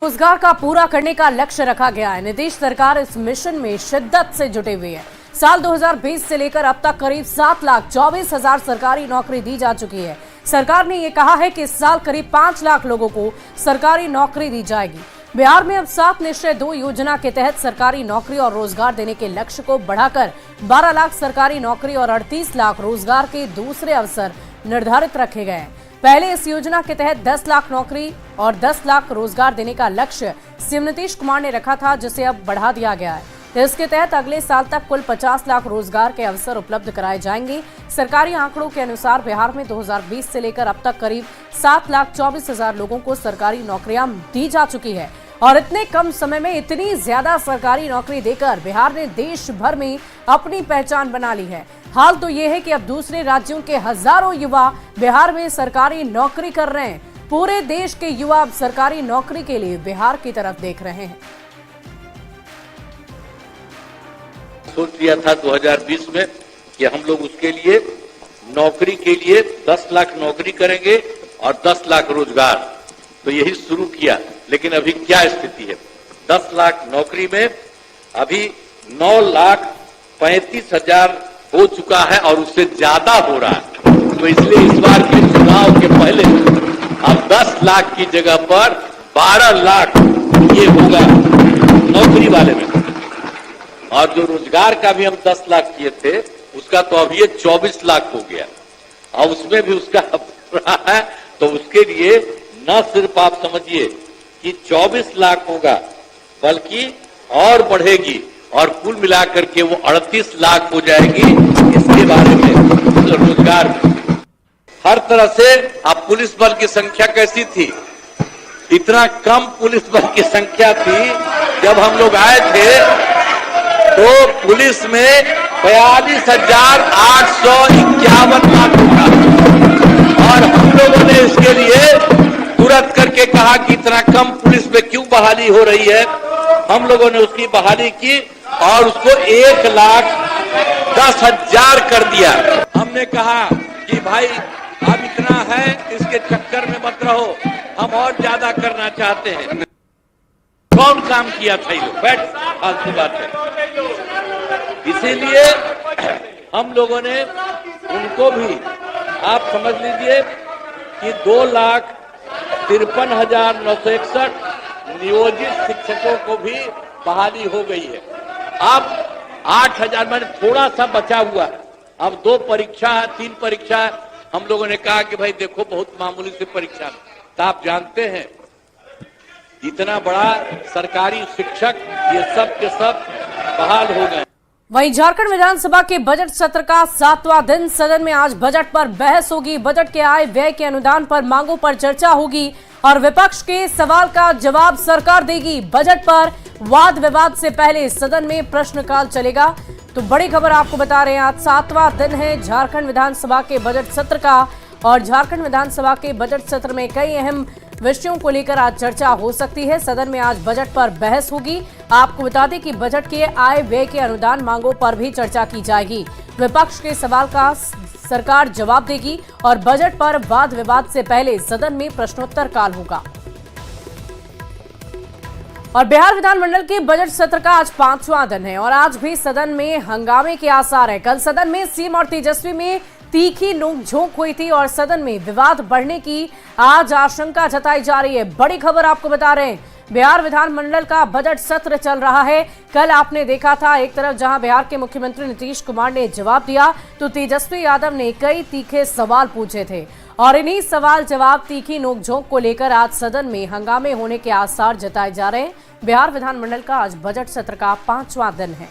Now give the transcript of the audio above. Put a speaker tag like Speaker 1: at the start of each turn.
Speaker 1: रोजगार का पूरा करने का लक्ष्य रखा गया है। नीतीश सरकार इस मिशन में शिद्दत से जुटे हुई है। साल 2020 से लेकर अब तक करीब 7,24,000 सरकारी नौकरी दी जा चुकी है। सरकार ने यह कहा है कि इस साल करीब 5 लाख लोगों को सरकारी नौकरी दी जाएगी। बिहार में अब 7 निश्चय 2 योजना के तहत सरकारी नौकरी और रोजगार देने के लक्ष्य को बढ़ाकर 12 लाख सरकारी नौकरी और 38 लाख रोजगार के दूसरे अवसर निर्धारित रखे गए हैं। पहले इस योजना के तहत 10 लाख नौकरी और 10 लाख रोजगार देने का लक्ष्य सीएम नीतीश कुमार ने रखा था, जिसे अब बढ़ा दिया गया है। तो इसके तहत अगले साल तक कुल 50 लाख रोजगार के अवसर उपलब्ध कराए जाएंगे। सरकारी आंकड़ों के अनुसार बिहार में 2020 से लेकर अब तक करीब 7,24,000 लोगों को सरकारी नौकरियां दी जा चुकी है और इतने कम समय में इतनी ज्यादा सरकारी नौकरी देकर बिहार ने देश भर में अपनी पहचान बना ली है। हाल तो ये है कि अब दूसरे राज्यों के हजारों युवा बिहार में सरकारी नौकरी कर रहे हैं। पूरे देश के युवा अब सरकारी नौकरी के लिए बिहार की तरफ देख रहे हैं।
Speaker 2: सोच लिया था 2020 में कि हम लोग उसके लिए नौकरी के लिए 10 लाख नौकरी करेंगे और 10 लाख रोजगार, तो यही शुरू किया। लेकिन अभी क्या स्थिति है? 10 लाख नौकरी में अभी 9,35,000 हो चुका है और उससे ज्यादा हो रहा है। तो इसलिए इस बार के चुनाव के पहले अब 10 लाख की जगह पर 12 लाख ये होगा नौकरी वाले में, और जो रोजगार का भी हम 10 लाख किए थे उसका तो अभी ये 24 लाख हो गया और उसमें भी उसका रहा है। तो उसके लिए न सिर्फ आप समझिए कि 24 लाख होगा बल्कि और बढ़ेगी और कुल मिलाकर के वो 38 लाख हो जाएगी। इसके बारे में रोजगार हर तरह से अब पुलिस बल की संख्या कैसी थी? इतना कम पुलिस बल की संख्या थी। जब हम लोग आए थे तो पुलिस में 42,851 मार्क्स था और हम लोगों ने इसके लिए तुरंत करके कहा कि इतना कम पुलिस में क्यों बहाली हो रही है। हम लोगों ने उसकी बहाली की और उसको 1,10,000 कर दिया। हमने कहा कि भाई अब इतना है, इसके चक्कर में मत रहो, हम और ज्यादा करना चाहते हैं। कौन काम किया था ये? बैठ, फालतू बात है। इसीलिए हम लोगों ने उनको भी आप समझ लीजिए कि 2,53,961 नियोजित शिक्षकों को भी बहाली हो गई है। अब 8,000 मैंने थोड़ा सा बचा हुआ है। अब 2 परीक्षा है, 3 परीक्षा है। हम लोगों ने कहा कि भाई देखो बहुत मामूली सी परीक्षा है। तो आप जानते हैं इतना बड़ा सरकारी शिक्षक ये सब के सब बहाल हो गए।
Speaker 1: वहीं झारखंड विधानसभा के बजट सत्र का 7वां दिन। सदन में आज बजट पर बहस होगी। बजट के आय व्यय के अनुदान पर मांगों पर चर्चा होगी और विपक्ष के सवाल का जवाब सरकार देगी। बजट पर वाद विवाद से पहले सदन में प्रश्नकाल चलेगा। तो बड़ी खबर आपको बता रहे हैं, आज 7वां दिन है झारखंड विधानसभा के बजट सत्र का और झारखंड विधानसभा के बजट सत्र में कई अहम विषयों को लेकर आज चर्चा हो सकती है। सदन में आज बजट पर बहस होगी। आपको बता दें कि बजट के आय व्यय के अनुदान मांगों पर भी चर्चा की जाएगी। विपक्ष के सवाल का सरकार जवाब देगी और बजट पर वाद विवाद से पहले सदन में प्रश्नोत्तर काल होगा। और बिहार विधानमंडल के बजट सत्र का आज 5वां दिन है और आज भी सदन में हंगामे के आसार है। कल सदन में सीएम और तेजस्वी में तीखी नोकझोंक हुई थी और सदन में विवाद बढ़ने की आज आशंका जताई जा रही है। बड़ी खबर आपको बता रहे हैं, बिहार विधानमंडल का बजट सत्र चल रहा है। कल आपने देखा था एक तरफ जहां बिहार के मुख्यमंत्री नीतीश कुमार ने जवाब दिया तो तेजस्वी यादव ने कई तीखे सवाल पूछे थे और इन्हीं सवाल जवाब तीखी नोकझोंक को लेकर आज सदन में हंगामे होने के आसार जताए जा रहे हैं। बिहार विधानमंडल का आज बजट सत्र का 5वां दिन है।